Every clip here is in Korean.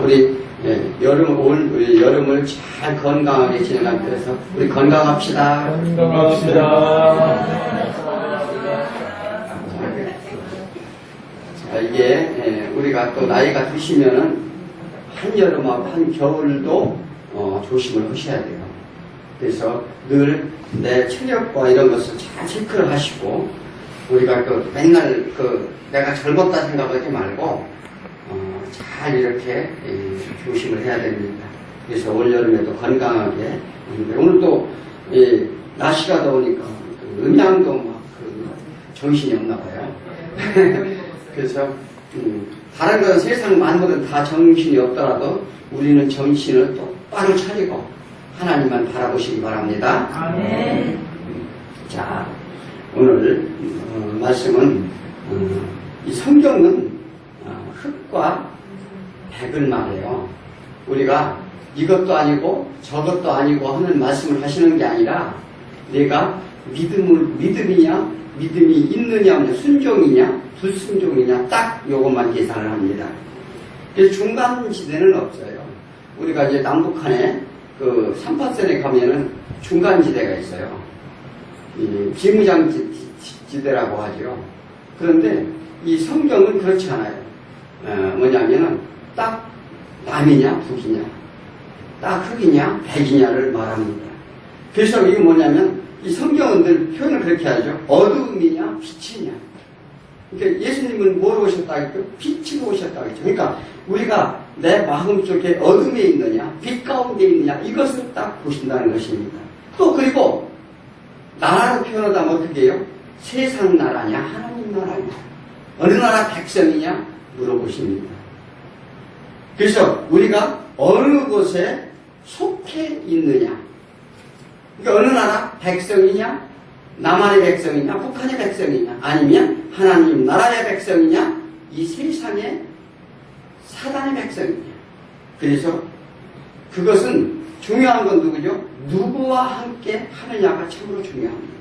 우리 우리 여름을 잘 건강하게 지내가기 위해서 우리 건강합시다. 건강합시다. 자, 이게 우리가 또 나이가 드시면은 한여름하고 한겨울도 조심을 하셔야 돼요. 그래서 늘 내 체력과 이런 것을 잘 체크를 하시고, 우리가 맨날 내가 젊었다 생각하지 말고 잘 이렇게 조심을 해야 됩니다. 그래서 올여름에도 건강하게. 오늘도 날씨가 더우니까 음양도 막 정신이 없나 봐요. 그래서 다른 건 세상 만물은 다 정신이 없더라도 우리는 정신을 똑바로 차리고 하나님만 바라보시기 바랍니다. 아멘. 자, 오늘 말씀은 이 성경은 흑과 백을 말해요. 우리가 이것도 아니고 저것도 아니고 하는 말씀을 하시는 게 아니라 내가 믿음이 있느냐 없느냐, 순종이냐 불순종이냐 딱 요것만 계산을 합니다. 그래서 중간지대는 없어요. 우리가 이제 남북한에 삼파선에 가면은 중간지대가 있어요. 비무장지대라고 하죠. 그런데 이 성경은 그렇지 않아요. 뭐냐면은 딱 남이냐 북이냐, 딱 흑이냐 백이냐를 말합니다. 그래서 이게 뭐냐면 이 성경은 늘 표현을 그렇게 하죠. 어둠이냐 빛이냐. 그러니까 예수님은 뭐로 오셨다 했죠? 빛으로 오셨다 했죠. 그러니까 우리가 내 마음속에 어둠에 있느냐 빛 가운데 있느냐 이것을 딱 보신다는 것입니다. 또 그리고 나라로 표현하다면 어떻게 해요? 세상 나라냐 하나님 나라냐, 어느 나라 백성이냐 물어보십니다. 그래서 우리가 어느 곳에 속해 있느냐, 그러니까 어느 나라 백성이냐, 남한의 백성이냐 북한의 백성이냐, 아니면 하나님 나라의 백성이냐 이 세상의 사단의 백성이냐. 그래서 그것은 중요한 건 누구죠? 누구와 함께 하느냐가 참으로 중요합니다.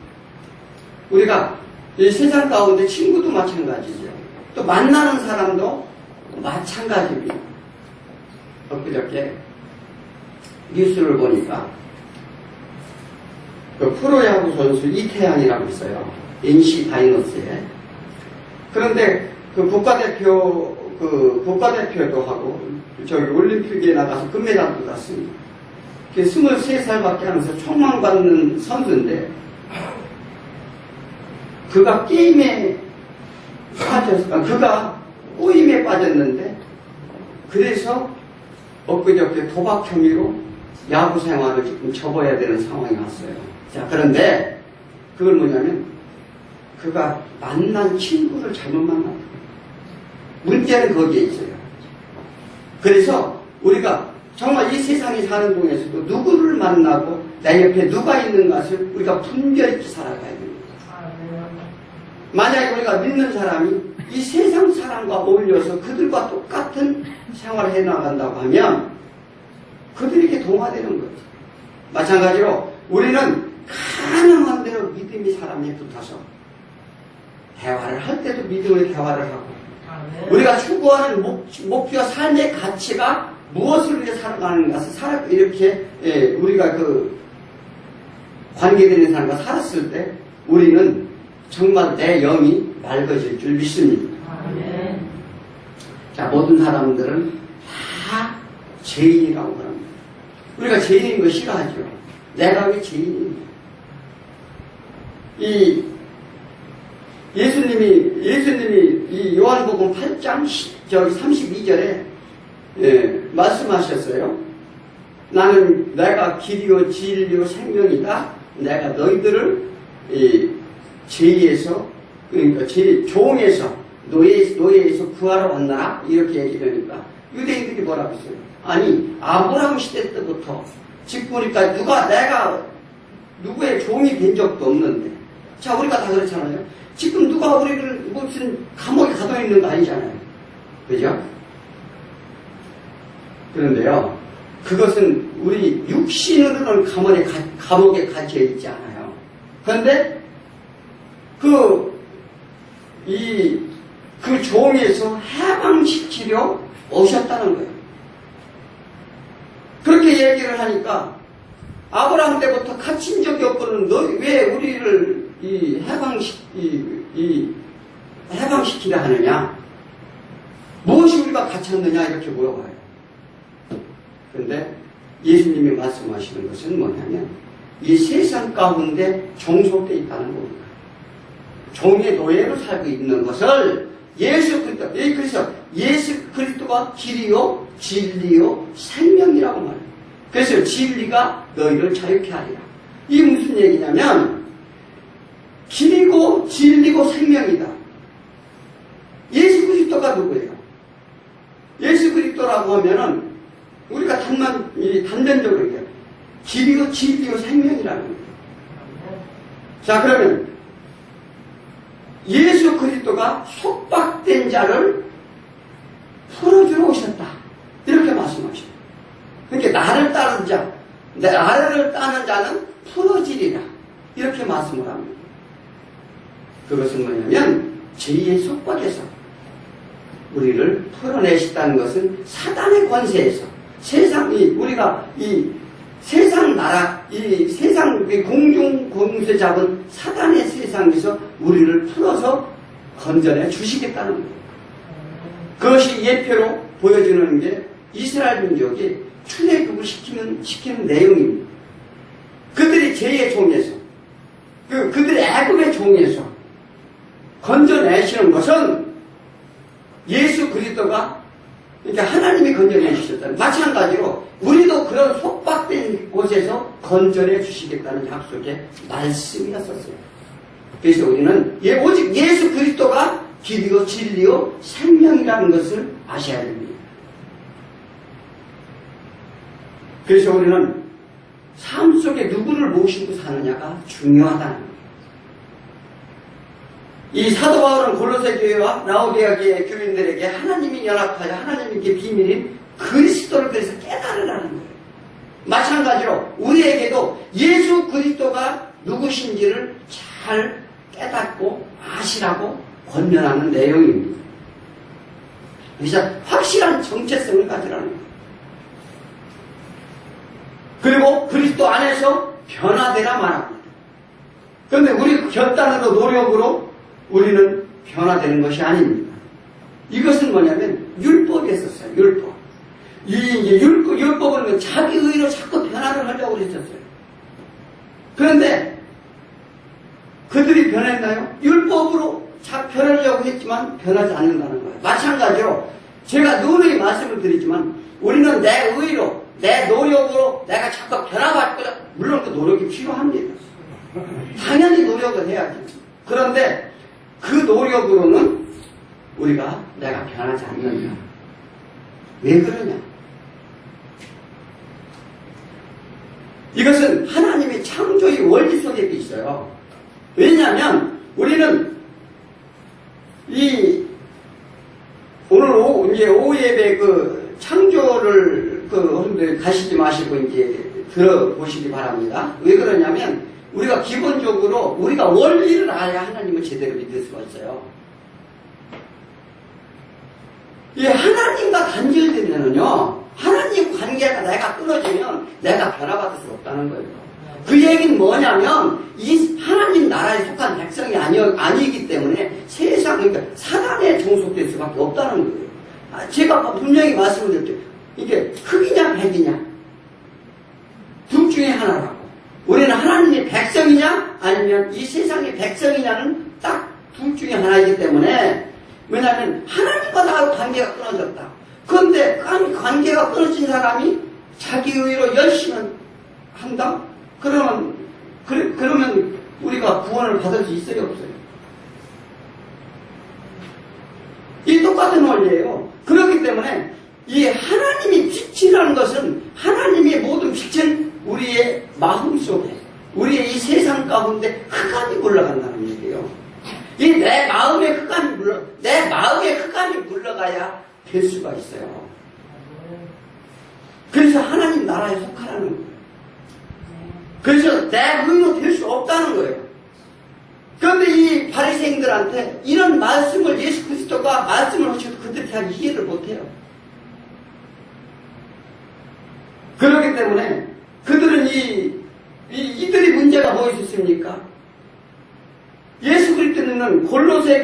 우리가 이 세상 가운데 친구도 마찬가지죠. 또 만나는 사람도 마찬가지입니다. 엊그저께 뉴스를 보니까 프로야구 선수 이태양이라고 있어요. NC 다이노스에. 그런데 국가대표도 하고 저기 올림픽에 나가서 금메달도 땄습니다. 23살밖에 안 해서 총망받는 선수인데 그가 게임에 빠졌어. 그가 꼬임에 빠졌는데 그래서 엊그저께 도박 혐의로 야구 생활을 지금 접어야 되는 상황이 왔어요. 자, 그런데 그걸 뭐냐면 그가 만난 친구를 잘못 만났다. 문제는 거기에 있어요. 그래서 우리가 정말 이 세상에 사는 중에서도 누구를 만나고 내 옆에 누가 있는 것을 우리가 분별있게 살아가야 됩니다. 만약에 우리가 믿는 사람이 이 세상 사람과 어울려서 그들과 똑같은 생활을 해나간다고 하면 그들에게 동화되는 거죠. 마찬가지로 우리는 가능한 대로 믿음이 사람에 붙어서 대화를 할 때도 믿음의 대화를 하고, 우리가 추구하는 목표와 삶의 가치가 무엇을 위해 살아가는 것을 이렇게 우리가 관계되는 사람과 살았을 때 우리는 정말 내 영이 맑아질 줄 믿습니다. 자, 모든 사람들은 다 죄인이라고 합니다. 우리가 죄인인 거 싫어하죠. 내가 왜 죄인입니까? 예수님이 이 요한복음 8장 32절에 말씀하셨어요. 나는 내가 길이요 진리요 생명이다. 내가 너희들을 죄에서, 그러니까 종에서 노예에서 구하러 왔나? 이렇게 얘기하니까 유대인들이 뭐라고 했어요? 아니, 아브라함 시대 때부터 즉 보니까 내가 누구의 종이 된 적도 없는데. 자, 우리가 다 그렇잖아요. 지금 누가 우리를 무슨 감옥에 가둬있는 거 아니잖아요. 그죠? 그런데요, 그것은 우리 육신으로는 감옥에 갇혀 있지 않아요. 그런데 그 종에서 해방시키려 오셨다는 거예요. 얘기를 하니까 아브라함 때부터 갇힌 적이 없거든. 너 왜 우리를 해방시키려 하느냐? 무엇이 우리가 갇혔느냐? 이렇게 물어봐요. 그런데 예수님이 말씀하시는 것은 뭐냐면 이 세상 가운데 종속되어 있다는 겁니다. 종의 노예로 살고 있는 것을 예수 그리스도, 그래서 예수 그리스도가 길이요, 진리요, 생명이라고 말해요. 그래서 진리가 너희를 자유케 하리라. 이게 무슨 얘기냐면 길이고 진리고 생명이다. 예수 그리스도가 누구예요? 예수 그리스도라고 하면은 우리가 단면적으로 얘기해요. 길이요, 진리요, 생명이라는 거예요. 자, 그러면 예수 그리스도가 속박된 자를 풀어주러 오셨다. 이렇게 말씀하셔요. 그러니까 나를 따르는 자, 나를 따는 자는 풀어지리라. 이렇게 말씀을 합니다. 그것은 뭐냐면 죄의 속박에서 우리를 풀어내시다는 것은 사단의 권세에서 우리가 이 세상 나라, 이 세상 공중 권세 잡은 사단의 세상에서 우리를 풀어서 건져내 주시겠다는 거예요. 그것이 예표로 보여주는 게 이스라엘 민족이 출애굽을 시키는 내용입니다. 그들이 죄의 종에서, 그들의 애굽의 종에서 건져내시는 것은 예수 그리스도가, 그러니까 하나님이 건져내 주셨다는, 마찬가지로 우리도 그런 속박된 곳에서 건져내 주시겠다는 약속의 말씀이었었어요. 그래서 우리는 오직 예수 그리스도가 길이요, 진리요, 생명이라는 것을 아셔야 됩니다. 그래서 우리는 삶 속에 누구를 모시고 사느냐가 중요하다는 거예요. 이 사도 바울은 골로새 교회와 라오디아 교회 교인들에게 하나님이 연합하여 하나님께 비밀인 그리스도를 그래서 깨달으라는 거예요. 마찬가지로 우리에게도 예수 그리스도가 누구신지를 잘 깨닫고 아시라고 권면하는 내용입니다. 그래서 확실한 정체성을 가지라는 거예요. 그리고 그리스도 안에서 변화되라 말합니다. 그런데 우리 결단으로 노력으로 우리는 변화되는 것이 아닙니다. 이것은 뭐냐면 율법이 있었어요. 율법. 율법은 자기 의로 자꾸 변화를 하려고 했었어요. 그런데 그들이 변했나요? 율법으로 변하려고 했지만 변하지 않는다는 거예요. 마찬가지로 제가 누누이 말씀을 드리지만 우리는 내 의로, 내 노력으로 내가 자꾸 변화받고자, 물론 그 노력이 필요합니다. 당연히 노력을 해야지. 그런데 그 노력으로는 내가 변하지 않는다. 왜 그러냐? 이것은 하나님의 창조의 원리 속에 있어요. 왜냐하면 우리는 오늘 이제 오후 예배 창조를 가시지 마시고 이제 들어보시기 바랍니다. 왜 그러냐면 우리가 기본적으로 우리가 원리를 알아야 하나님을 제대로 믿을 수가 있어요. 이 하나님과 단절되면요, 하나님 관계가 내가 끊어지면 내가 변화받을 수 없다는 거예요. 그 얘기는 뭐냐면 이 하나님 나라에 속한 백성이 아니기 때문에 그러니까 사단에 종속될 수밖에 없다는 거예요. 제가 분명히 말씀을 드릴게요. 이게 흑이냐 백이냐 둘 중에 하나라고. 우리는 하나님의 백성이냐 아니면 이 세상의 백성이냐는 딱 둘 중에 하나이기 때문에, 왜냐하면 하나님과 나하고 관계가 끊어졌다. 그런데 관계가 끊어진 사람이 자기 의로 열심히 한다? 그러면 우리가 구원을 받을 수 있어요, 없어요? 이 똑같은 원리예요. 그렇기 때문에 이 하나님이 빛이라는 것은 하나님의 모든 빛은 우리의 마음 속에, 우리의 이 세상 가운데 흑암이 물러간다는 얘기예요. 내 마음에 흑암이 물러가야 될 수가 있어요. 그래서 하나님 나라에 속하라는 거예요. 그래서 내 의로 될 수 없다는 거예요. 그런데 이 바리새인들한테 이런 말씀을 예수 그리스도가 말씀을 하셔도 그들이 잘 이해를 못해요. 그렇기 때문에 그들은 이들이 문제가 무엇이었습니까? 예수 그리스도는 골로새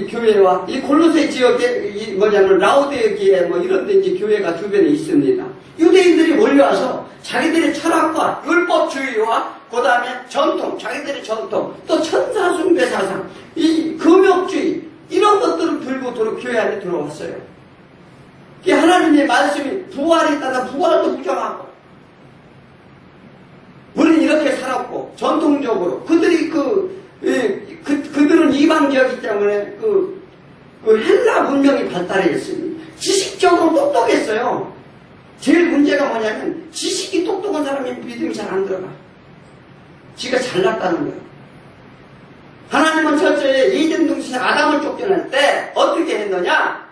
교회와 이 골로새 지역에 뭐냐면 라우디에 교회 뭐 이런 데 이제 교회가 주변에 있습니다. 유대인들이 몰려와서 자기들의 철학과 율법주의와 그 다음에 전통, 자기들의 전통, 또 천사숭배 사상, 이 금욕주의 이런 것들을 들고 교회 안에 들어왔어요. 이 하나님의 말씀이 부활이 있다가 부활도 부정하고 우리는 이렇게 살았고 전통적으로 그들이 그들은 이방지역이기 때문에 그 헬라 문명이 발달했습니다. 지식적으로 똑똑했어요. 제일 문제가 뭐냐면 지식이 똑똑한 사람이 믿음이 잘 안 들어가. 지가 잘났다는 거예요. 하나님은 첫째 예전 동시에 아담을 쫓겨낼 때 어떻게 했느냐?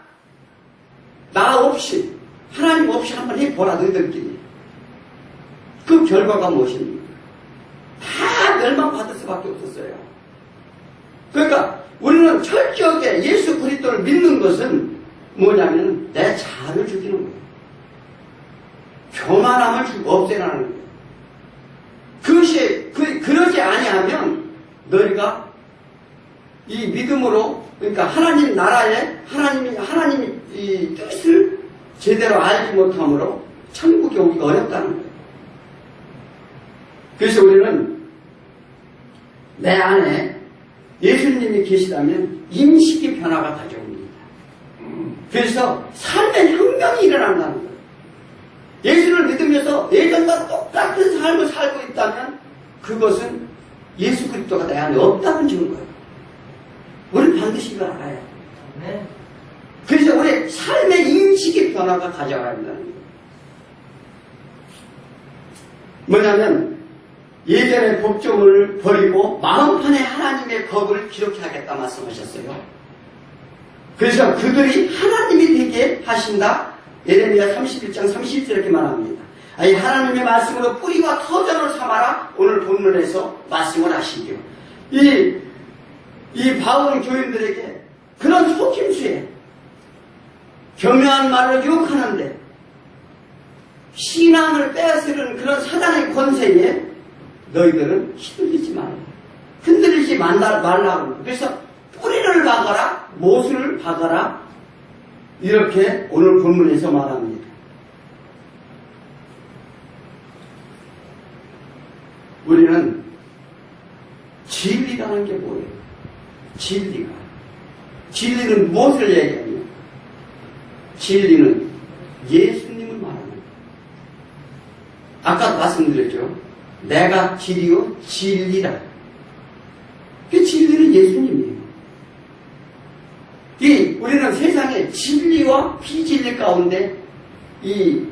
나 없이 하나님 없이 한번 해보라 너희들끼리. 그 결과가 무엇입니까? 다 멸망받을 수밖에 없었어요. 그러니까 우리는 철저하게 예수 그리스도를 믿는 것은 뭐냐면 내 자아를 죽이는 거예요. 교만함을 없애라는 거예요. 그것이 그러지 아니하면 너희가 이 믿음으로 그러니까 하나님 나라에 하나님이 이 뜻을 제대로 알지 못함으로 천국에 오기가 어렵다는 거예요. 그래서 우리는 내 안에 예수님이 계시다면 인식의 변화가 가져옵니다. 그래서 삶의 혁명이 일어난다는 거예요. 예수를 믿으면서 예전과 똑같은 삶을 살고 있다면 그것은 예수 그리스도가 내 안에 없다는 증거예요. 우리는 반드시 이걸 알아야 해요. 네. 그래서 우리 삶의 인식의 변화가 가져와야 한다는 거예요. 뭐냐면 예전의 법정을 버리고 마음판에 하나님의 법을 기록하겠다 말씀하셨어요. 그래서 그들이 하나님이 되게 하신다. 예레미야 31장 30절 이렇게 말합니다. 아니 하나님의 말씀으로 뿌리와 터전을 삼아라. 오늘 본문에서 말씀을 하시죠. 이 바울 교인들에게 그런 속임수에 교묘한 말을 유혹하는데 신앙을 빼앗으려는 그런 사단의 권세에 너희들은 휘둘리지 말라. 흔들리지 말라고. 그래서 뿌리를 박아라, 못을 박아라. 이렇게 오늘 본문에서 말합니다. 우리는 진리라는 게 뭐예요? 진리는 무엇을 얘기하냐? 진리는 예수님을 말하는 거예요. 아까 말씀드렸죠. 내가 길이요 진리라. 그 진리는 예수님이에요. 우리는 세상에 진리와 비진리 가운데 이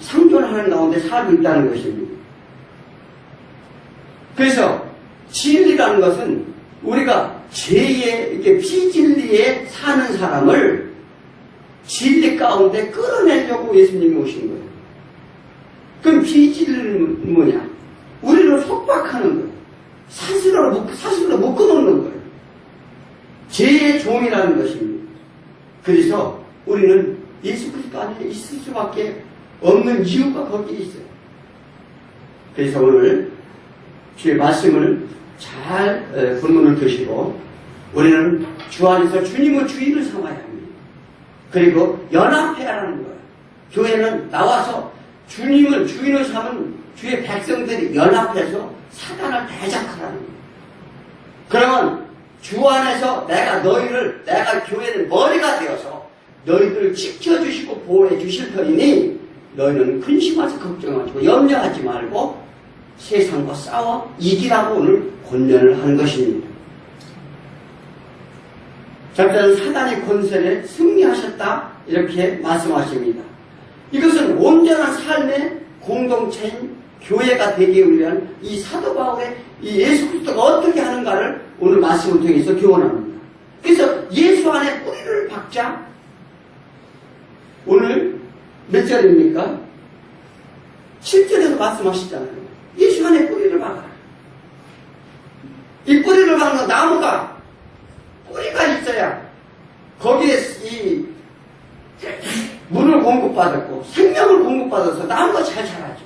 상존하는 가운데 살고 있다는 것입니다. 그래서 진리라는 것은 우리가 죄의 이렇게 비진리에 사는 사람을 진리 가운데 끌어내려고 예수님이 오신 거예요. 그럼 비진리는 뭐냐? 우리를 속박하는 거예요. 사슬로 묶어놓는 거예요. 죄의 종이라는 것입니다. 그래서 우리는 예수 그리스도 안에 있을 수밖에 없는 이유가 거기에 있어요. 그래서 오늘 주의 말씀을 잘 본문을 드시고 우리는 주 안에서 주님의 주인을 삼아야 합니다. 그리고 연합해야 하는 거예요. 교회는 나와서 주님을 주인을 삼은 주의 백성들이 연합해서 사단을 대적하라는 거예요. 그러면 주 안에서 내가 교회는 머리가 되어서 너희들을 지켜주시고 보호해 주실 터이니 너희는 근심하지 걱정하지 염려하지 말고 세상과 싸워 이기라고 오늘 권면을 하는 것입니다. 작자는 사단의 권세에 승리하셨다 이렇게 말씀하십니다. 이것은 온전한 삶의 공동체인 교회가 되기 위한 이 사도 바울의 이 예수 그리스도가 어떻게 하는가를 오늘 말씀을 통해서 교훈합니다. 그래서 예수 안에 뿌리를 박자. 오늘 몇 절입니까? 7절에서 말씀하시잖아요. 예수 안에 뿌리를 박아라. 이 뿌리를 박는 나무가 뿌리가 있어야 거기에 물을 공급받았고 생명을 공급받아서 나무가 잘 자라죠.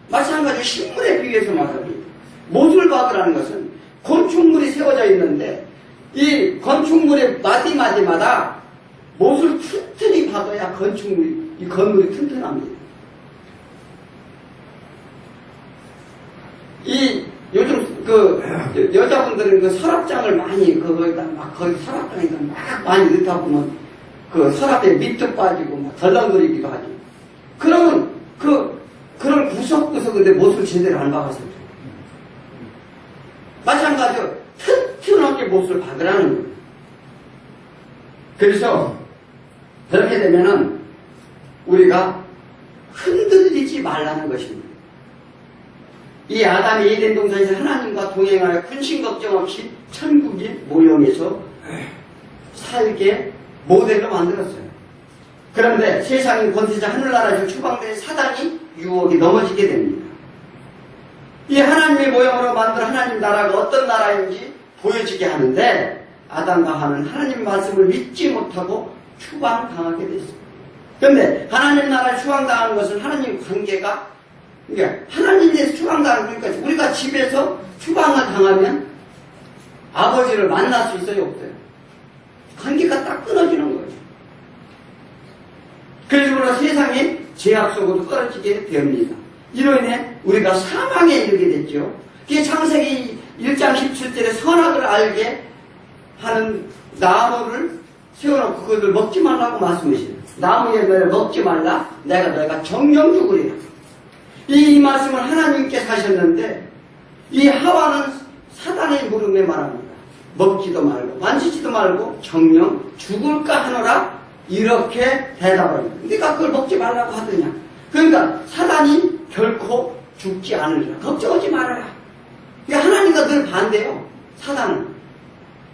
마찬가지로 식물에 비유해서 말합니다. 모술박이라는 것은 건축물이 세워져 있는데 이 건축물의 마디마디마다 못을 튼튼히 박아야 이 건물이 튼튼합니다. 요즘 여자분들은 그 서랍장을 많이 거기다 막 거기 서랍장에다 막 많이 넣다 보면 그 서랍에 밑도 빠지고 막 덜렁거리기도 하죠. 그러면 그런 구석구석인데 못을 제대로 안 박아서 그래요. 마찬가지로 튼튼하게 못을 박으라는 거예요. 그래서 그렇게 되면은 우리가 흔들리지 말라는 것입니다. 이 아담이 에덴 동산에서 하나님과 동행하여 근심 걱정 없이 천국의 모형에서 살게 모델로 만들었어요. 그런데 세상의 권세자 하늘나라에서 추방된 사단이 유혹이 넘어지게 됩니다. 이 하나님의 모형으로 만든 하나님 나라가 어떤 나라인지 보여지게 하는데 아담과 하와는 하나님 말씀을 믿지 못하고 추방당하게 됐습니다. 그런데 하나님 나라에 추방당하는 것은 하나님 관계가 그러니까 하나님께서 추방당하는 거니까 우리가 집에서 추방을 당하면 아버지를 만날 수 있어요, 없어요? 관계가 딱 끊어지는 거예요. 그래서 우리가 세상에 죄악 속으로 떨어지게 됩니다. 이로 인해 우리가 사망에 이르게 됐죠. 그게 창세기 1장 17절에 선악을 알게 하는 나무를 세워놓고 그것을 먹지 말라고 말씀하시네요. 나무 열매를 먹지 말라. 내가 너희가 정령 죽으리라. 이 말씀을 하나님께서 하셨는데 이 하와는 사단의 물음에 말합니다. 먹지도 말고 만지지도 말고 정령 죽을까 하노라 이렇게 대답을 합니다. 네가 그걸 먹지 말라고 하더냐. 그러니까 사단이 결코 죽지 않으리라. 걱정하지 말아라. 그러니까 하나님과 늘 반대요. 사단은.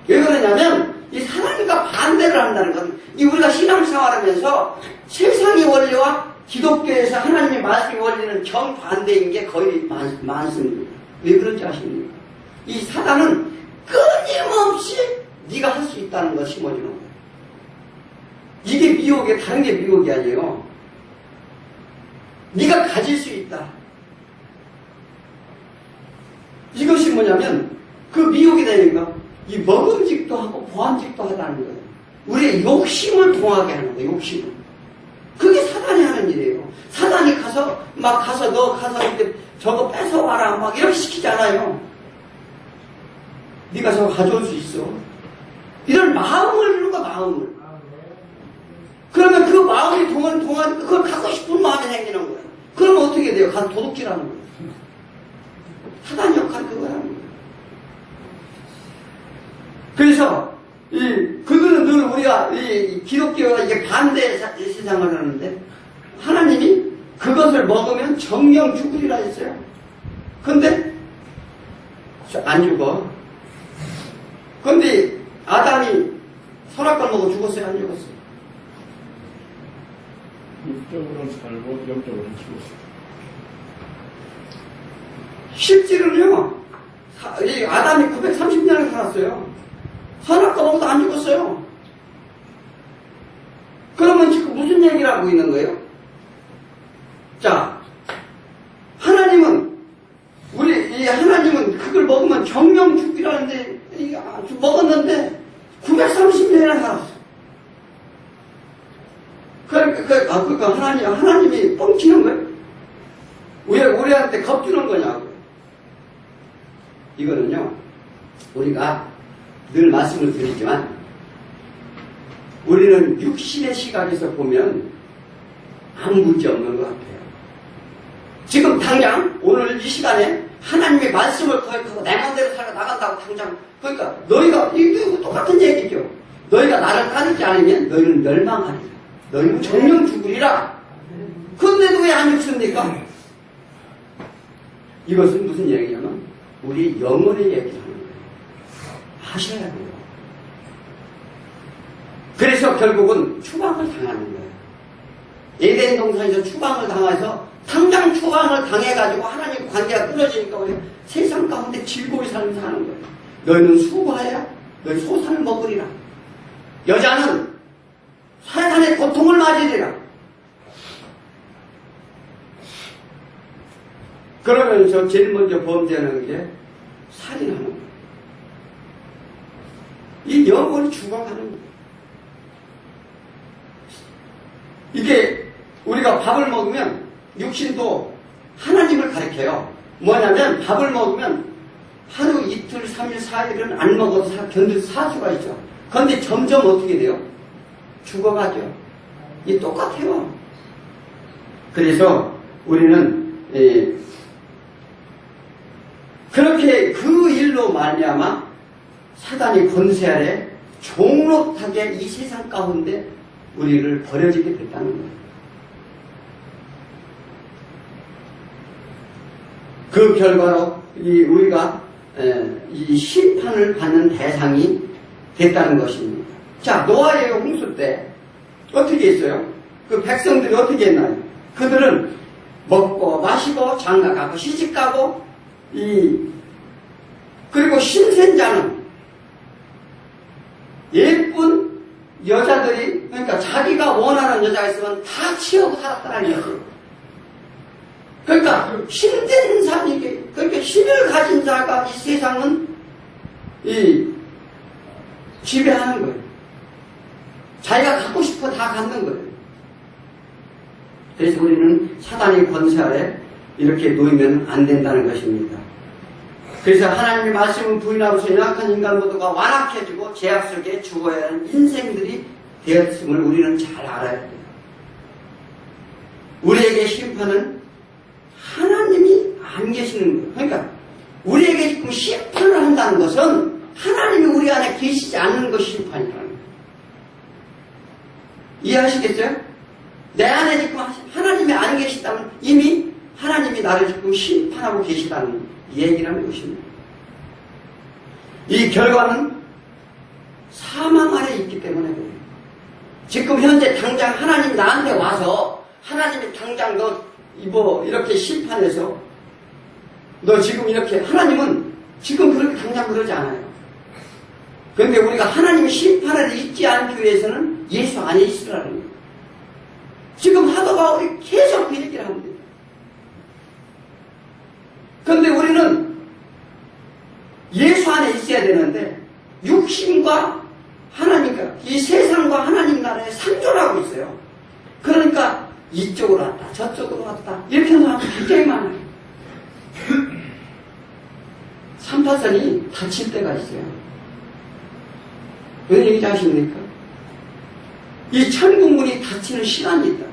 왜 그러냐면 이 하나님과 반대를 한다는 건 우리가 신앙생활하면서 세상의 원리와 기독교에서 하나님의 말씀의 원리는 정반대인 게 거의 많습니다. 왜 그런지 아십니까? 이 사단은 끊임없이 네가 할 수 있다는 걸 심어주는 거예요. 이게 미혹이 다른 게 미혹이 아니에요. 네가 가질 수 있다. 이것이 뭐냐면 그 미혹이 되니까 이 먹음직도 하고 보암직도 하다는 거예요. 우리의 욕심을 동하게 하는 거예요. 욕심을. 그게 사단이 하는 일이에요. 사단이 가서 너 가서 이렇게 저거 뺏어와라 막 이렇게 시키잖아요. 네가 저거 가져올 수 있어. 이런 마음을 주는 거야. 마음을. 그러면 그 마음이 동안 그걸 갖고 싶은 마음이 생기는 거예요. 그러면 어떻게 돼요? 가서 도둑질하는 거예요. 사단 역할 그거라는 거예요. 그래서 그거는 늘 우리가 이 기독교가 이게 반대 세상을 하는데 하나님이 그것을 먹으면 정령 죽으리라 했어요. 근데 안 죽어. 근데 아담이 선악과를 먹고 죽었어요? 안 죽었어요? 육적으로는 살고 영적으로는 죽었어요. 실제로는요, 이 아담이 930년을 살았어요. 선악과 먹어도 안 죽었어요. 그러면 지금 무슨 얘기를 하고 있는 거예요? 자, 하나님은 그걸 먹으면 정령 죽기라는데 먹었는데 930년이나 살았어. 그러니까 하나님이 뻥치는 거예요? 왜 우리한테 겁주는 거냐고. 이거는요, 우리가 늘 말씀을 드리지만, 우리는 육신의 시각에서 보면 아무 문제 없는 것 같아요. 지금 당장 오늘 이 시간에 하나님의 말씀을 거역하고 내 맘대로 살아 나간다고 당장, 그러니까 너희가 이거 똑같은 얘기죠. 너희가 나를 따르지 않으면 너희는 멸망하리라. 너희는 정령 죽으리라. 그런데도 왜 안 죽습니까? 이것은 무슨 얘기냐면 우리 영혼의 얘기를 하는 거예요. 하셔야 돼요. 그래서 결국은 추방을 당하는 거예요. 에덴 동산에서 추방을 당해서 당장 추방을 당해가지고 하나님 관계가 끊어지니까 세상 가운데 즐거이 살면서 하는 거예요. 너희는 수고하여 너희 소산을 먹으리라. 여자는 사탄의 고통을 맞으리라. 그러면서 제일 먼저 범죄하는 게 살인하는 거예요. 이 영혼이 죽어가는 거예요. 이게 우리가 밥을 먹으면 육신도 하나님을 가리켜요. 뭐냐면 밥을 먹으면 하루 이틀 3일 4일은 안 먹어도 견딜 사수가 있죠. 그런데 점점 어떻게 돼요? 죽어가죠. 이 똑같아요. 그래서 우리는 그렇게 그 일로 말미암아 사단이 권세 아래 종롯하게 이 세상 가운데 우리를 버려지게 됐다는 거예요. 그 결과로 우리가 이 심판을 받는 대상이 됐다는 것입니다. 자, 노아의 홍수 때 어떻게 했어요? 그 백성들이 어떻게 했나요? 그들은 먹고 마시고 장가가고 시집가고 그리고 신생자는 예쁜 여자들이, 그러니까 자기가 원하는 여자가 있으면 다 취하고 살았다는 거예요. 그러니까 힘든 삶이게, 그러니까 힘을 가진 자가 이 세상은 지배하는 거예요. 자기가 갖고 싶어 다 갖는 거예요. 그래서 우리는 사단의 권세 아래 이렇게 놓이면 안 된다는 것입니다. 그래서 하나님의 말씀을 부인하고서 연약한 인간 모두가 완악해지고 죄악 속에 죽어야 하는 인생들이 되었음을 우리는 잘 알아야 돼요. 우리에게 심판은 하나님이 안 계시는 거예요. 그러니까 우리에게 지금 심판을 한다는 것은 하나님이 우리 안에 계시지 않는 것이 심판이라는 거예요. 이해하시겠어요? 내 안에 지금 하나님이 안 계시다면 이미 하나님이 나를 지금 심판하고 계시다는 얘기라는 것입니다. 이 결과는 사망 아래 있기 때문에 그래요. 지금 현재 당장 하나님 나한테 와서 하나님이 당장 너 이렇게 심판해서 너 지금 이렇게, 하나님은 지금 그렇게 당장 그러지 않아요. 그런데 우리가 하나님의 심판을 잊지 않기 위해서는 예수 안에 있으라는 거예요. 지금 하다가 우리 계속 그 얘기를 하면 돼요. 그런데 우리는 예수 안에 있어야 되는데 육신과 하나님과 이 세상과 하나님 나라에 상존하고 있어요. 그러니까 이쪽으로 왔다 저쪽으로 왔다 이렇게 하면 굉장히 많아요. 3파선이 다칠 때가 있어요. 왜 얘기 하십니까? 이 천국문이 닫히는 시간이 있다.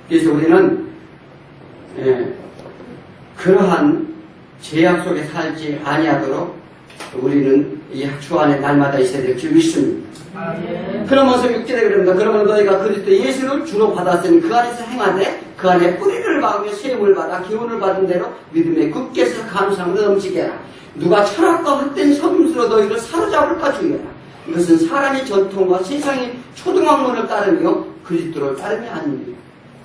그래서 우리는 그러한 죄악 속에 살지 아니하도록 우리는 이 주 안에 날마다 있어야 될 줄 믿습니다. 그러면서 6절에 그럽니다. 그러면 너희가 그리스도 예수를 주로 받았으니 그 안에서 행하되 그 안에 뿌리를 박으며 세움을 받아 기운을 받은 대로 믿음에 굳게 서 감사함으로 넘치게 하라. 누가 철학과 헛된 섬수로 너희를 사로잡을까 주의하라. 이것은 사람의 전통과 세상의 초등학문을 따르며 그리스도를 따르며 아닙니다.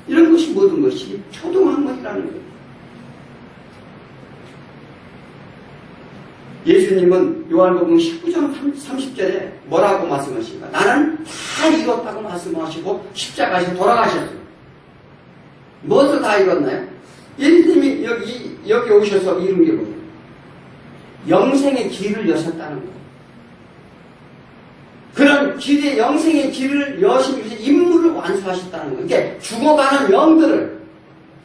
이런 것이 모든 것이 초등학문이라는 거예요. 예수님은 요한복음 19장 30절에 뭐라고 말씀하십니까? 나는 다 이뤘다고 말씀하시고 십자가에서 돌아가셨어요. 무엇을 다 이뤘나요? 예수님이 여기 오셔서 이룬 게 뭐예요? 영생의 길을 여셨다는 거예요. 그런 길의 영생의 길을 여시기 위해서 임무를 완수하셨다는 거예요. 그러니까 죽어가는 영들을,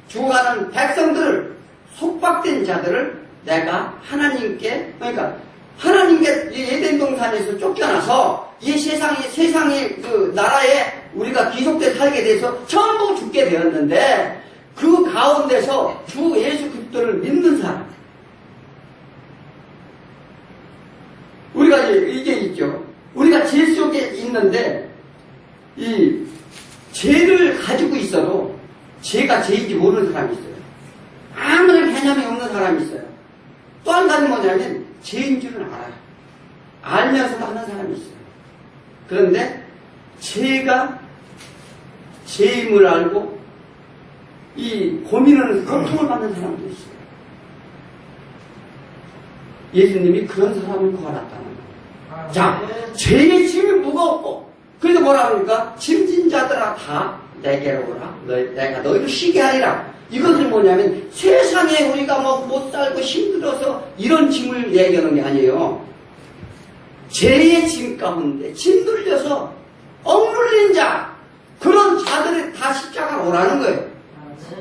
죽어가는 백성들을, 속박된 자들을 내가 하나님께, 그러니까 하나님께 에덴 동산에서 쫓겨나서 이 세상의 그 나라에 우리가 귀속돼 살게 돼서 전부 죽게 되었는데 그 가운데서 주 예수 그리스도를 믿는 사람, 우리가 이게 있죠. 우리가 죄 속에 있는데 이 죄를 가지고 있어도 죄가 죄인지 모르는 사람이 있어요. 아무런 개념이 없는 사람이 있어요. 또 한 가지 뭐냐면 죄인 줄은 알아요. 알면서도 하는 사람이 있어요. 그런데 죄가 죄임을 알고 이 고민하는 고통을 받는 사람도 있어요. 예수님이 그런 사람을 구하셨다는 거예요. 자, 죄의 짐이 무겁고, 그래서 뭐라 그러니까 짐진 자들아 다 내게로 오라. 내가 너희를 쉬게 하리라. 이것은 뭐냐면 세상에 우리가 뭐 못 살고 힘들어서 이런 짐을 얘기하는 게 아니에요. 죄의 짐 가운데 짓눌려서 억눌린 자, 그런 자들이 다 십자가로 오라는 거예요.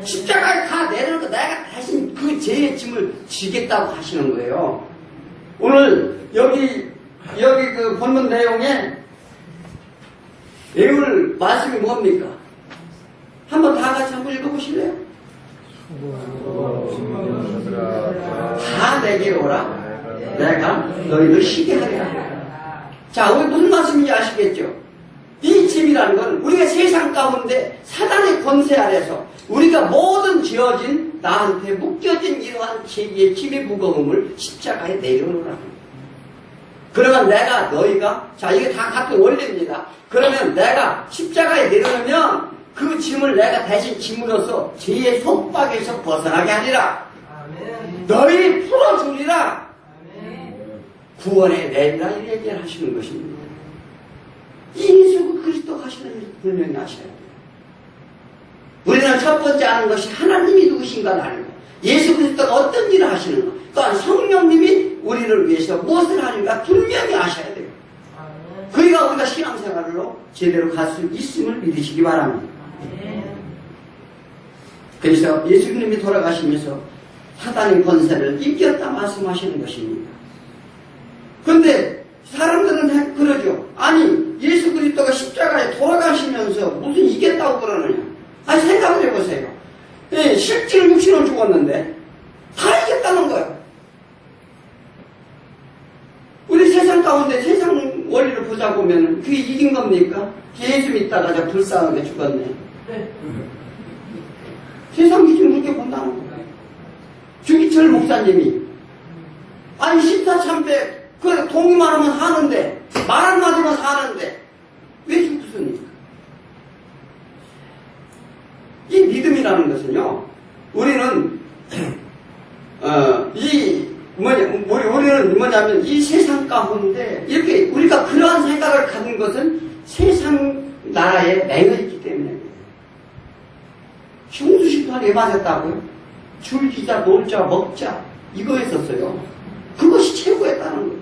십자가에 다 내려놓고 내가 대신 그 죄의 짐을 지겠다고 하시는 거예요. 오늘 여기 그 본문 내용에 배울 말씀이 뭡니까? 한번 다 같이 한번 읽어보실래요? 다 내게 오라. 내가 너희를 쉬게 하리라. 자, 우리 무슨 말씀인지 아시겠죠? 이 짐이라는 건 우리가 세상 가운데 사단의 권세 아래서 우리가 모든 지어진 나한테 묶여진 이러한 죄의 짐의 무거움을 십자가에 내려놓으라는 거예요. 그러면 너희가, 자, 이게 다 같은 원리입니다. 그러면 내가 십자가에 내려놓으면 그 짐을 내가 대신 짐으로써 죄의 속박에서 벗어나게 하리라. 아멘. 너희 풀어주리라. 아멘. 구원의 내리라 이 얘기를 하시는 것입니다. 이 예수 그리스도 하시는 일 분명히 아셔야 돼요. 우리는 첫 번째 아는 것이 하나님이 누구신가 알고, 예수 그리스도가 어떤 일을 하시는가, 또한 성령님이 우리를 위해서 무엇을 하는가 분명히 아셔야 돼요. 그러니까 우리가 신앙생활로 제대로 갈 수 있음을 믿으시기 바랍니다. 그래서 예수님이 돌아가시면서 사단의 권세를 이겼다 말씀하시는 것입니다. 그런데 사람들은 그러죠. 아니, 예수 그리스도가 십자가에 돌아가시면서 무슨 이겼다고 그러느냐. 아니, 생각을 해보세요. 예, 실질 육신은 죽었는데 다 이겼다는 거예요. 우리 세상 가운데 세상 원리를 보자 보면 그게 이긴 겁니까? 예수 믿다가 저 불쌍하게 죽었네. 세상 기준으로 그렇게 본다는 거예요. 주기철 목사님이 아니 14,300 그 동의만 하면 사는데 말 한마디만 사는데 왜 죽습니까? 이 믿음이라는 것은요, 우리는 우리는 뭐냐면 이 세상 가운데 이렇게 우리가 그러한 생각을 가진 것은 세상 나라에 매여 있기 때문에. 홍수심판 왜 맞았다고요? 줄기자, 놀자, 먹자 이거였었어요. 그것이 최고였다는 거예요.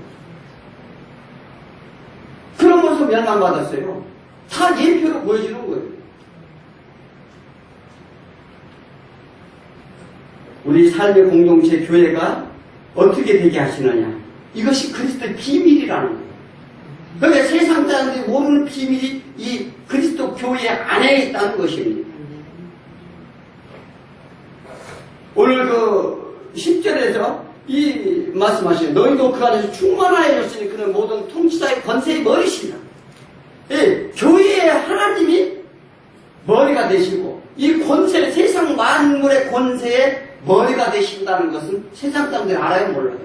그러면서 멸망받았어요. 다 예표로 보여주는 거예요. 우리 삶의 공동체 교회가 어떻게 되게 하시느냐, 이것이 그리스도의 비밀이라는 거예요. 그러니까 세상 사람들이 모르는 비밀이 이 그리스도 교회 안에 있다는 것입니다. 오늘 그 10절에서 이 말씀하시는 너희도 그 안에서 충만하여졌으니 그는 모든 통치자의 권세의 머리시다. 예, 교회의 하나님이 머리가 되시고 이 권세, 세상 만물의 권세의 머리가 되신다는 것은 세상 사람들이 알아요, 몰라요?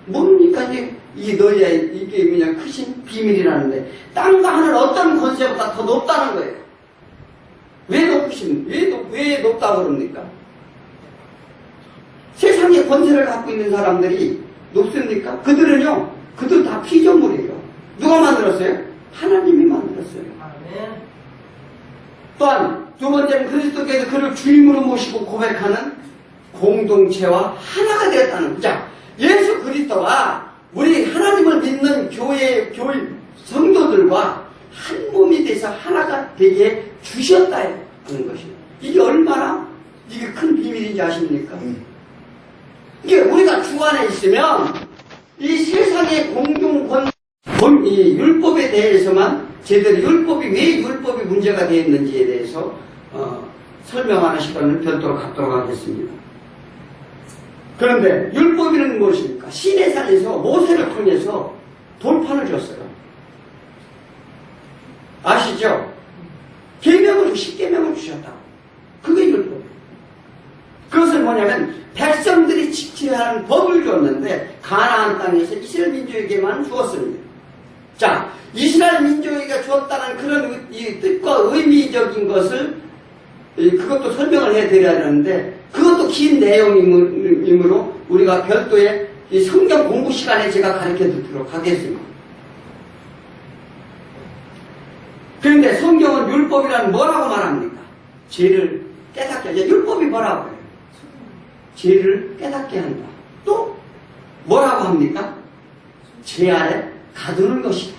모르니까 이게 너희의 이게 그냥 크신 비밀이라는데, 땅과 하늘 어떤 권세보다 더 높다는 거예요. 왜 높다고 그럽니까? 세상의 권세를 갖고 있는 사람들이 높습니까? 그들 다 피조물이에요. 누가 만들었어요? 하나님이 만들었어요. 또한 두 번째는 그리스도께서 그를 주임으로 모시고 고백하는 공동체와 하나가 되었다는 거죠. 예수 그리스도가 우리 하나님을 믿는 교회 성도들과 한 몸이 돼서 하나가 되게 주셨다는 것이에요. 이게 얼마나 이게 큰 비밀인지 아십니까? 이게 우리가 주 안에 있으면 이 세상의 이 율법에 대해서만 제대로 율법이 왜 율법이 문제가 되어 있는지에 대해서 설명하는 시간을 별도로 갖도록 하겠습니다. 그런데 율법이는 무엇입니까? 시내산에서 모세를 통해서 돌판을 줬어요. 아시죠? 계명을 10계명을 주셨다고. 그게 율법이에요. 그것은 뭐냐면 백성들이 지켜야 하는 법을 줬는데 가나안 땅에서 이스라엘 민족에게만 주었습니다. 자, 이스라엘 민족에게 주었다는 그런 이 뜻과 의미적인 것을 그것도 설명을 해드려야 하는데, 그것도 긴 내용이므로 우리가 별도의 이 성경 공부 시간에 제가 가르쳐 드리도록 하겠습니다. 그런데 성경은 율법이란 뭐라고 말합니까? 죄를 깨닫게 하자. 율법이 뭐라고 해요? 죄를 깨닫게 한다. 또 뭐라고 합니까? 죄 아래 가두는 것이다.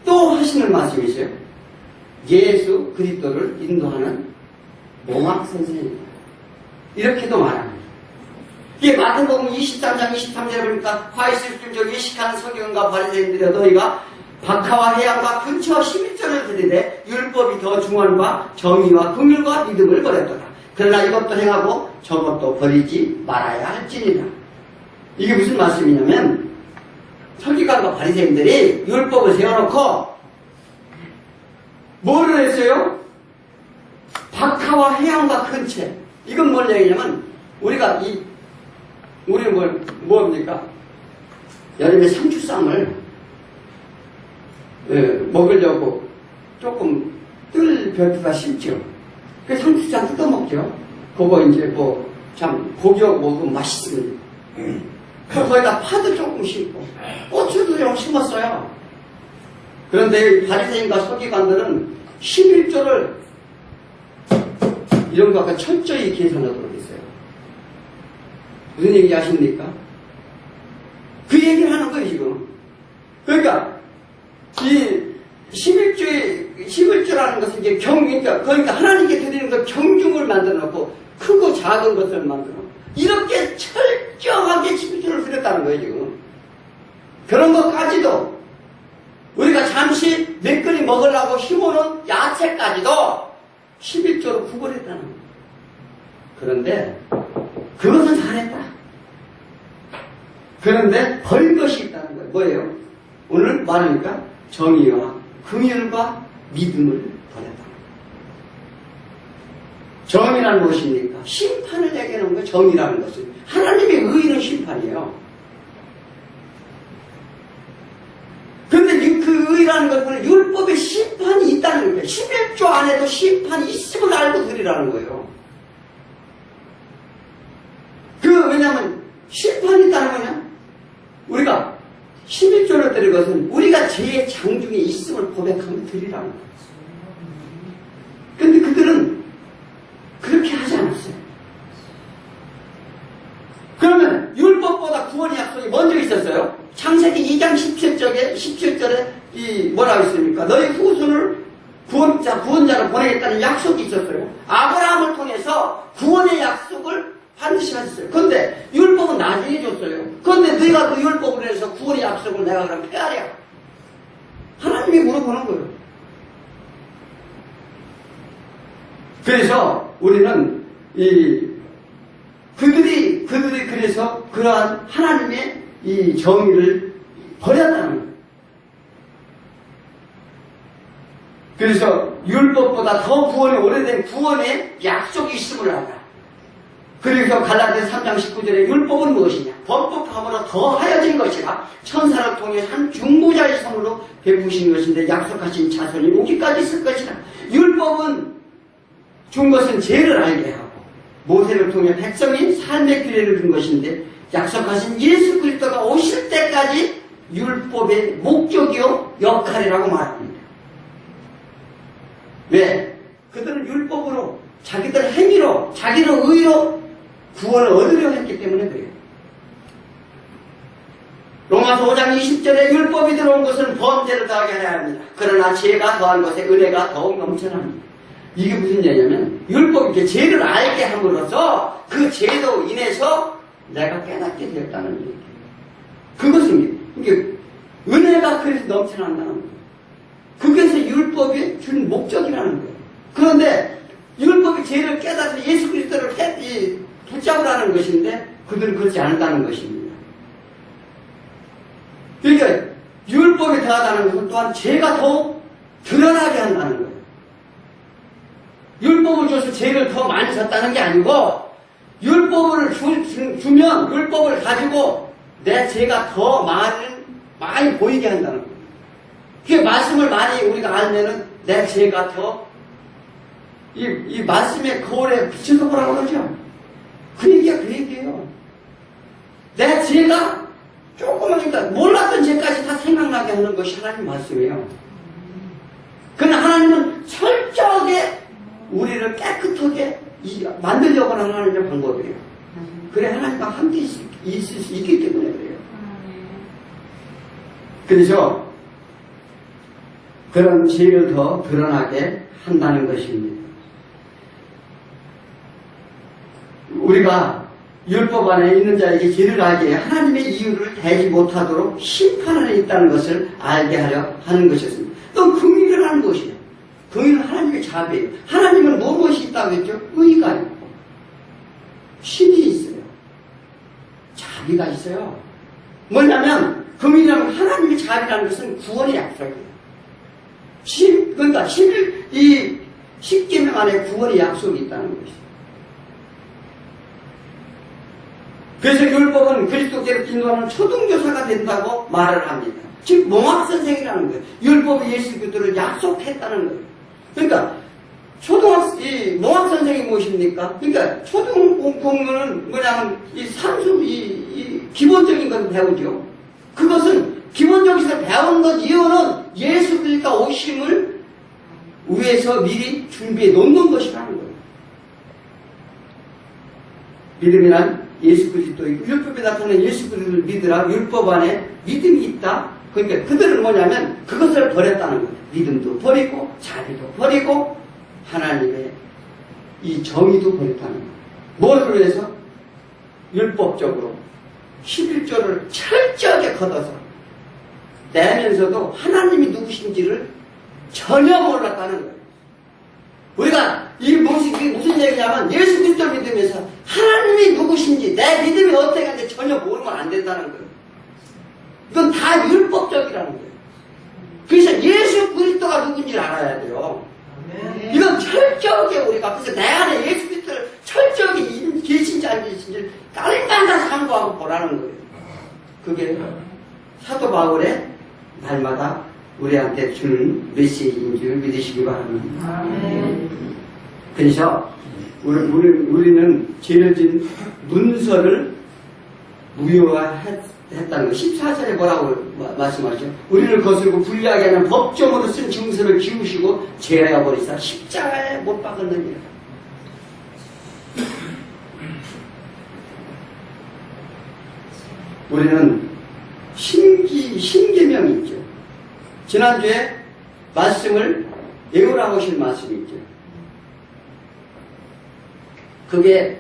또 하시는 말씀이세요. 예수 그리스도를 인도하는 몽학 선생입니다. 이렇게도 말합니다. 이게 마태복음 23장 23절에 보니까 화이슬중적 예식하는 서기관과 바리새인들이여 너희가 박하와 해양과 근처와 11절을 드리되 율법이 더 중언과 정의와 긍휼과 믿음을 버렸더라. 그러나 이것도 행하고 저것도 버리지 말아야 할지니라. 이게 무슨 말씀이냐면 서기관과 바리새인들이 율법을 세워놓고 뭐를 했어요? 박하와 해양과 근처. 이건 뭘 얘기냐면 우리가 우리는 뭡니까? 여름에 상추쌈을 먹으려고 조금 뜰 별투가 심죠. 그 상추쌈 뜯어먹죠. 그거 이제 참 고기하고 먹으면 맛있습니다. 거기다 파도 조금 심고 고추도 좀 심었어요. 그런데 바리새인과 서기관들은 11조를 이런 거 아까 철저히 계산하도록 했어요. 무슨 얘기 아십니까? 그 얘기를 하는 거예요, 지금. 그러니까, 이 11조라는 것은 이제 그러니까 하나님께 드리는 것 경중을 만들어 놓고 크고 작은 것을 만들어 놓고 이렇게 철저하게 11조를 드렸다는 거예요, 지금. 그런 것까지도 우리가 잠시 몇 그릇 먹으려고 심어놓은 야채까지도 11조로 구분했다는 거예요. 그런데 그것은 잘했다. 그런데 벌 것이 있다는 거예요. 뭐예요? 오늘 말하니까 정의와 긍휼과 믿음을 버렸다. 정의란 무엇입니까? 심판을 얘기하는 거예요. 정의라는 것은 하나님의 의는 심판이에요. 그런데 그 의라는 것은 율법에 심판이 있다는 거예요. 11조 안에도 심판이 있음을 알고 드리라는 거예요. 왜냐하면 심판이 있다는 거냐? 우리가 11조를 드릴 것은 우리가 죄의 장중에 있음을 고백하면 드리라는 거예요. 그런데 그들은 그렇게 하지 않았어요. 그러면 율법보다 구원의 약속이 먼저 있었어요. 창세기 2장 17절에 뭐라고 있습니까? 너희 후손을 구원자로 보내겠다는 약속이 있었어요. 아브라함을 통해서 구원의 약속을 반드시 하셨어요. 그런데 율법은 나중에 줬어요. 그런데 네가 그 율법을 해서 구원의 약속을 내가 그럼 폐하랴? 하나님이 물어보는 거예요. 그래서 우리는 그들이 그래서 그러한 하나님의 이 정의를 버렸다는 거예요. 그래서 율법보다 더 오래된 구원의 약속이 있음을 알아. 그래서 갈라디아서 3장 19절에 율법은 무엇이냐? 범법함으로 더하여진 것이라 천사를 통해 한 중보자의 손으로 베푸신 것인데 약속하신 자손이 오기까지 있을 것이라. 율법은 준 것은 죄를 알게 하고 모세를 통해 백성이 삶의 기회를 준 것인데 약속하신 예수 그리스도가 오실 때까지 율법의 목적이요 역할이라고 말합니다. 왜? 그들은 율법으로 자기들 행위로 자기의 의로 구원을 얻으려 했기 때문에 그래요. 로마서 5장 20절에 율법이 들어온 것은 범죄를 더하게 하려 합니다. 그러나 죄가 더한 것에 은혜가 더욱 넘쳐납니다. 이게 무슨 얘기냐면 율법이 이렇게 죄를 알게 함으로써 그 죄로 인해서 내가 깨닫게 되었다는 얘기예요. 그것은 이게 은혜가 그래서 넘쳐난다는 거예요. 그것이 율법이 준 목적이라는 거예요. 그런데 율법이 죄를 깨닫고 예수 그리스도를 붙잡으라는 것인데 그들은 그렇지 않다는 것입니다. 그러니까 율법이 더하다는 것은 또한 죄가 더욱 드러나게 한다는 거예요. 율법을 줘서 죄를 더 많이 졌다는 게 아니고 율법을 주면 율법을 가지고 내 죄가 더 많이 보이게 한다는 거예요. 그 말씀을 많이 우리가 알면은 내 죄가 더 이 말씀의 거울에 비춰서 보라고 그러죠. 그 얘기가 그 얘기예요. 내 죄가 조금만 몰랐던 죄까지 다 생각나게 하는 것이 하나님 말씀이에요. 그러나 하나님은 철저하게 우리를 깨끗하게 만들려고 하는 하나님의 방법이에요. 그래 하나님과 함께 있을 수 있기 때문에 그래요. 그래서 그런 죄를 더 드러나게 한다는 것입니다. 우리가 율법 안에 있는 자에게 죄를 하기에 하나님의 이유를 대지 못하도록 심판 안에 있다는 것을 알게 하려 하는 것이었습니다. 또 긍휼을 하는 것이에요. 긍휼은 하나님의 자비예요. 하나님은 무엇이 있다고 했죠? 의가 있고 신이 있어요. 자비가 있어요. 뭐냐면 긍휼이라는 하나님의 자비라는 것은 구원의 약속이에요. 그러니까 10계명 안에 구원의 약속이 있다는 것이죠. 그래서 율법은 그리스도께로 인도하는 초등교사가 된다고 말을 합니다. 즉 몽학선생이라는 거예요. 율법이 예수 그리스도를 약속했다는 거예요. 그러니까 몽학선생이 무엇입니까? 그러니까 초등공부는 뭐냐면 이 산수 이 기본적인 것을 배우죠. 그것은 기본적에서 배운 것 이유는 예수 그리스도가 오심을 위해서 미리 준비해 놓는 것이라는 거예요. 믿음이란 예수 그리스도이고 율법에 나타나는 예수 그리스도를 믿으라. 율법 안에 믿음이 있다. 그러니까 그들은 뭐냐면 그것을 버렸다는 거예요. 믿음도 버리고 자비도 버리고 하나님의 이 정의도 버렸다는 거예요. 뭐를 위해서? 율법적으로 11조를 철저하게 걷어서 내면서도 하나님이 누구신지를 전혀 몰랐다는 거예요. 우리가 이게 무슨 얘기냐면 예수 그리스도 믿으면서 하나님이 누구신지 내 믿음이 어떻게 하는지 전혀 모르면 안 된다는 거예요. 이건 다 율법적이라는 거예요. 그래서 예수 그리스도가 누군지 알아야 돼요. 이건 철저하게 우리가 그래서 내 안에 예수 그리스도를 철저하게 계신지 안 계신지 깔끔하게 상고하고 보라는 거예요. 그게 사도 바울의 날마다 우리한테 주는 메시지인 줄 믿으시기 바랍니다. 그래서 우리는 죄를 진 문서를 무효화했다는 거. 14절에 뭐라고 말씀하죠? 우리를 거스르고 불리하게 하는 법정으로 쓴 증서를 지우시고 제하여 버리사 십자가에 못 박았느니라. 우리는 신계명이 있죠. 지난주에 말씀을 외우라고 하신 말씀이 있죠. 그게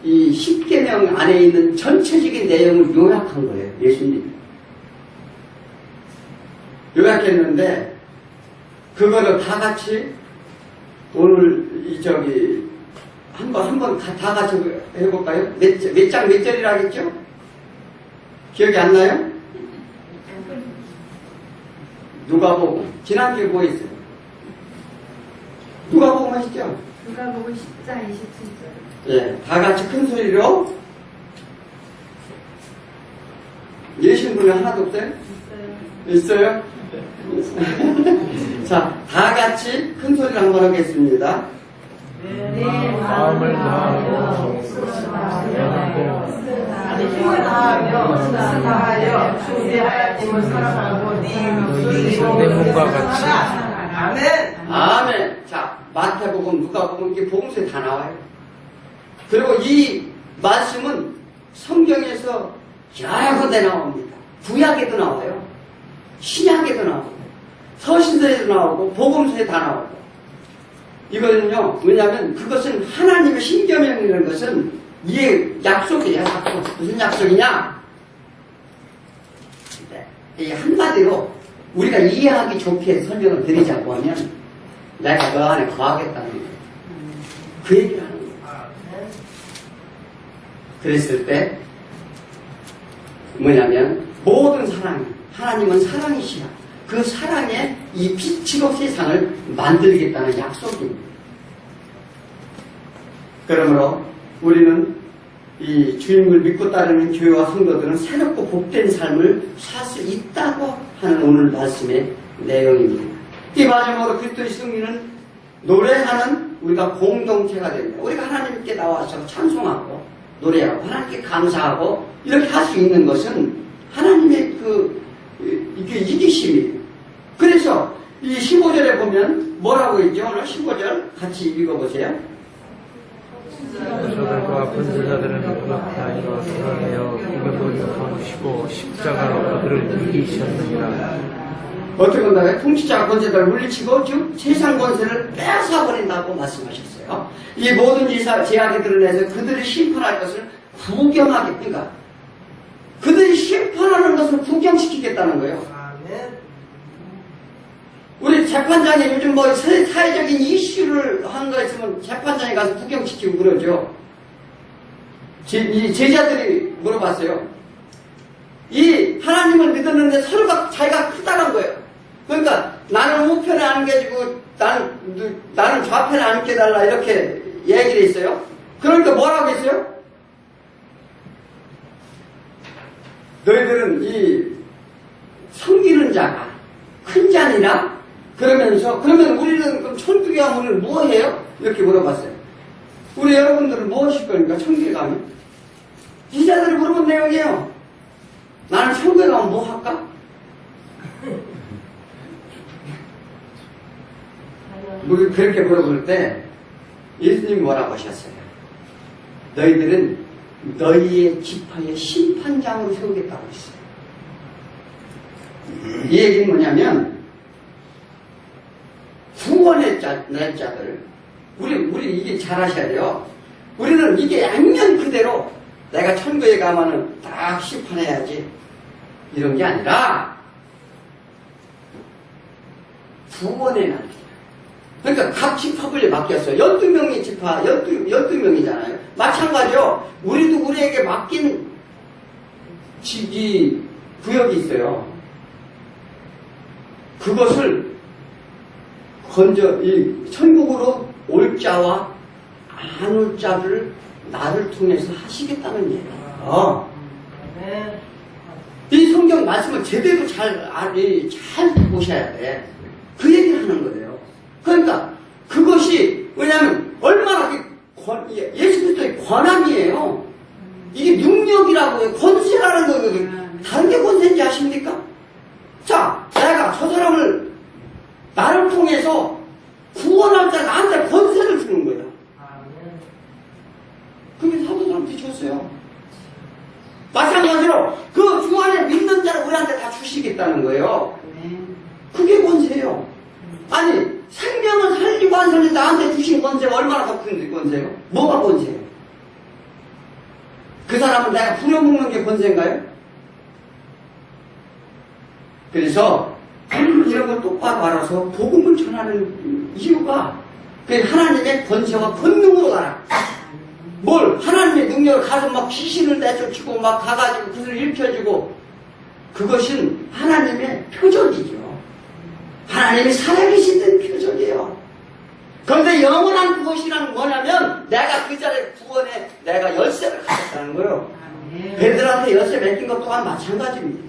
이 10계명 안에 있는 전체적인 내용을 요약한 거예요. 예수님. 요약했는데 그거를 다 같이 오늘 한번 다 같이 해볼까요? 몇 장 몇 절이라 하겠죠? 기억이 안 나요? 누가복음. 지난주에 뭐 있어요? 누가복음 하시죠? 누가복음 10장 27절. 예, 다 같이 큰 소리로. 예신 분이 하나도 없어요? 있어요? 자, 다 같이 큰 소리로 한번 하겠습니다. 내 마음을 다하여 목숨을 다하여 힘을 다하며 뜻을 다하여 주의 하나님을 사랑하고 네 몸과 같이. 아멘. 아멘. 자, 마태복음, 누가복음 이게 복음서에 다 나와요. 그리고 이 말씀은 성경에서 여러 군데 나옵니다. 구약에도 나와요. 신약에도 나오고 서신서에도 나오고 복음서에 다 나오고. 이거는요, 뭐냐면 그것은 하나님의 신계명이라는 것은 이게 약속이에요. 약속. 무슨 약속이냐? 이 한마디로 우리가 이해하기 좋게 설명을 드리자고 하면 내가 너 안에 거하겠다는 거예요. 그 얘기를 하는 거예요. 그랬을 때 뭐냐면 모든 사랑이 하나님은 사랑이시라. 그 사랑에 이 빛으로 세상을 만들겠다는 약속입니다. 그러므로 우리는 이 주님을 믿고 따르는 교회와 성도들은 새롭고 복된 삶을 살 수 있다고 하는 오늘 말씀의 내용입니다. 이 마지막으로 그리스도의 승리는 노래하는 우리가 공동체가 됩니다. 우리가 하나님께 나와서 찬송하고 노래하고 하나님께 감사하고 이렇게 할 수 있는 것은 하나님의 이게 이기심이에요. 그래서 이 15절에 보면 뭐라고 있죠? 오늘 15절 같이 읽어보세요. 저들과 번제자들은 그렇게 하여 드러내어 이것을 삼으시고 십자가로 그들을 이기셨느니라. 어떻게 본다고요? 통치자 권세를 물리치고 즉 세상 권세를 빼앗아버린다고 말씀하셨어요. 이 모든 제약에 드러내서 그들이 심판할 것을 구경하게, 그러니까 그들이 심판하는 것을 구경시키겠다는 거예요. 아멘. 우리 재판장이 요즘 뭐 사회적인 이슈를 하는 거 있으면 재판장에 가서 구경시키고 그러죠. 이 제자들이 물어봤어요. 이 하나님을 믿었는데 서로가 자기가 크다는 거예요. 그러니까 나는 우편에 안겨주고 나는 좌편에 안겨달라 이렇게 얘기를 했어요. 그러니까 뭐라고 했어요? 너희들은 이 섬기는 자가 큰 자니라? 그러면서 그러면 우리는 그럼 천국에 가면 우리는 뭐 해요? 이렇게 물어봤어요. 우리 여러분들은 뭐 하실 겁니까? 천국에 가면? 기자들이 물어본 내용이에요. 나는 천국에 가면 뭐 할까? 우리 그렇게 물어볼 때 예수님이 뭐라고 하셨어요? 너희들은 너희의 지파의 심판장으로 세우겠다고 했어요. 이 얘기는 뭐냐면 구원의 자들 우리 이게 잘 아셔야 돼요. 우리는 이게 양면 그대로 내가 천국에 가면은 딱 심판해야지 이런 게 아니라 구원의 날. 그러니까 각 지파분이 바뀌었어요. 12명의 지파, 12명이잖아요. 마찬가지로 우리도 우리에게 맡긴 이 구역이 있어요. 그것을 이 천국으로 올 자와 안 올 자를 나를 통해서 하시겠다는 얘기예요. 이 성경 말씀을 제대로 잘 보셔야 돼. 그 얘기를 하는 거예요. 그러니까 그것이 왜냐하면 얼마나 예수 그리스도의 권한이에요. 이게 능력이라고 해요. 권세라는 거거든요. 다른 게 권세인지 아십니까? 자, 내가 저 사람을 나를 통해서 구원할 때 나한테 권세를 주는 거예요. 그게 사도들한테 줬어요. 마찬가지로 그 주 안에 믿는 자를 우리한테 다 주시겠다는 거예요. 그게 권세예요. 아니 생명을 살리고 안 살리고 나한테 주신 권세가 얼마나 더 큰 권세예요? 뭐가 권세예요? 그 사람은 내가 부려먹는 게 권세인가요? 그래서 이런 걸 똑바로 알아서 복음을 전하는 이유가 하나님의 권세와 권능으로 가라. 뭘 하나님의 능력을 가서 막 귀신을 내쫓고 막 가가지고 그들을 일펴주고 그것은 하나님의 표적이죠. 하나님이 살아계신 표적이에요. 그런데 영원한 그것이란 뭐냐면 내가 그 자리에 구원에 내가 열쇠를 가졌다는 거예요. 애들한테 열쇠 맡긴 것 또한 마찬가지입니다.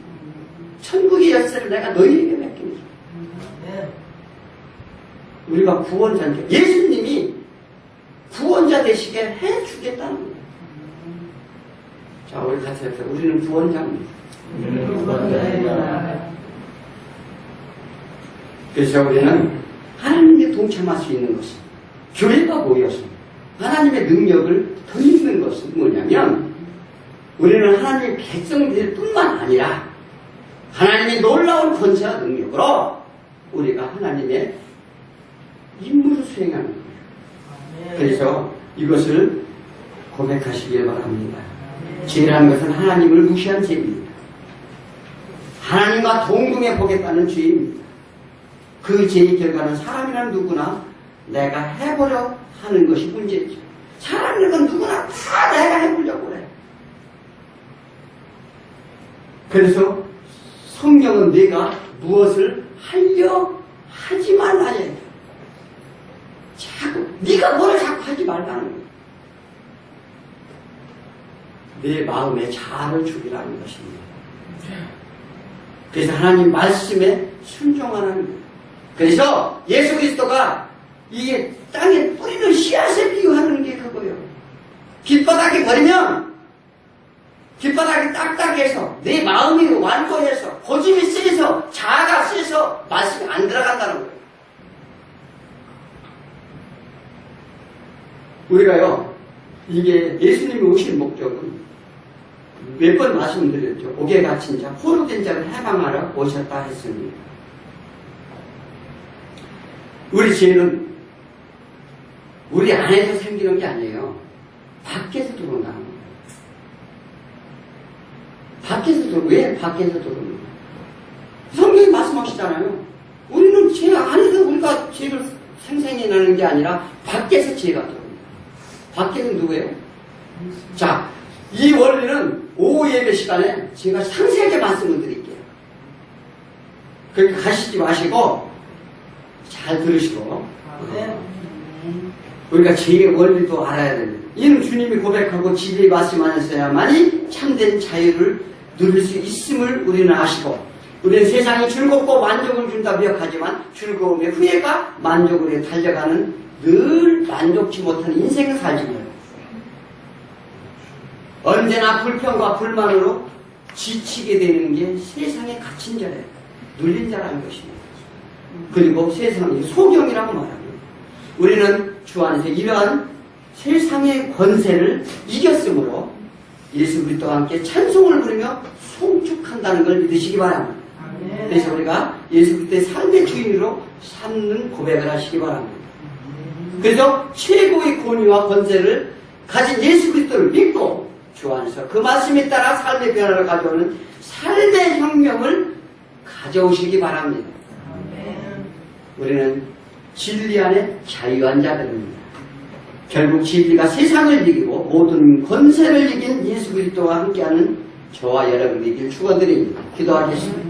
천국의 열쇠를 내가 너희에게 맡깁니다. 우리가 구원자니까 예수님이 구원자 되시게 해주겠다는 거예요. 자, 우리 같이 합시다. 우리는 구원자입니다. 그래서 우리는 하나님께 동참할 수 있는 것은 교회가 모여서 하나님의 능력을 더 있는 것은 뭐냐면 우리는 하나님의 백성들 뿐만 아니라 하나님의 놀라운 권세와 능력으로 우리가 하나님의 임무를 수행하는 거예요. 그래서 이것을 고백하시길 바랍니다. 죄라는 것은 하나님을 무시한 죄입니다. 하나님과 동등해 보겠다는 죄입니다. 그 죄의 결과는 사람이란 누구나 내가 해보려 하는 것이 문제죠. 사람이란 누구나 다 내가 해보려고 그래. 그래서 성경은 네가 무엇을 하려 하지 말라야 돼. 자꾸 네가 뭘 자꾸 하지 말라는 거야. 내 마음에 자아를 죽이라는 것입니다. 그래서 하나님 말씀에 순종하는 거예요. 그래서 예수 그리스도가 이게 땅에 뿌리는 씨앗에 비유하는 게 그거예요. 길바닥에 버리면 길바닥이 딱딱해서 내 마음이 완고해서 고집이 세서, 자아가 세서 말씀이 안 들어간다는 거예요. 우리가요, 이게 예수님이 오신 목적은 몇 번 말씀드렸죠. 옥에 갇힌 자, 포로된 자를 해방하러 오셨다 했습니다. 우리 죄는 우리 안에서 생기는 게 아니에요. 밖에서 들어온다는 거예요. 왜 밖에서 들어오는 거예요? 성경이 말씀하시잖아요. 우리는 죄 안에서 우리가 죄를 생생해내는 게 아니라 밖에서 죄가 들어옵니다. 밖에는 누구예요? 자, 이 원리는 오후 예배 시간에 제가 상세하게 말씀을 드릴게요. 그러니까 가시지 마시고 잘 들으시고 우리가 죄의 원리도 알아야 됩니다. 이는 주님이 고백하고 진리의 말씀하셨어야만이 참된 자유를 누릴 수 있음을 우리는 아시고 우리는 세상이 즐겁고 만족을 준다 기억하지만 즐거움의 후회가 만족을 위해 달려가는 늘 만족치 못하는 인생을 살지 말아요. 언제나 불평과 불만으로 지치게 되는 게 세상에 갇힌 자예요. 눌린 자라는 것입니다. 그리고 세상이 소경이라고 말합니다. 우리는 주 안에서 이러한 세상의 권세를 이겼으므로 예수 그리스도와 함께 찬송을 부르며 송축한다는 걸 믿으시기 바랍니다. 그래서 우리가 예수 그리스도의 삶의 주인으로 삼는 고백을 하시기 바랍니다. 그래서 최고의 권위와 권세를 가진 예수 그리스도를 믿고 주 안에서 그 말씀에 따라 삶의 변화를 가져오는 삶의 혁명을 가져오시기 바랍니다. 우리는 진리 안에 자유한 자들입니다. 결국 진리가 세상을 이기고 모든 권세를 이긴 예수 그리스도와 함께하는 저와 여러분이 이길 축원드립니다. 기도하겠습니다.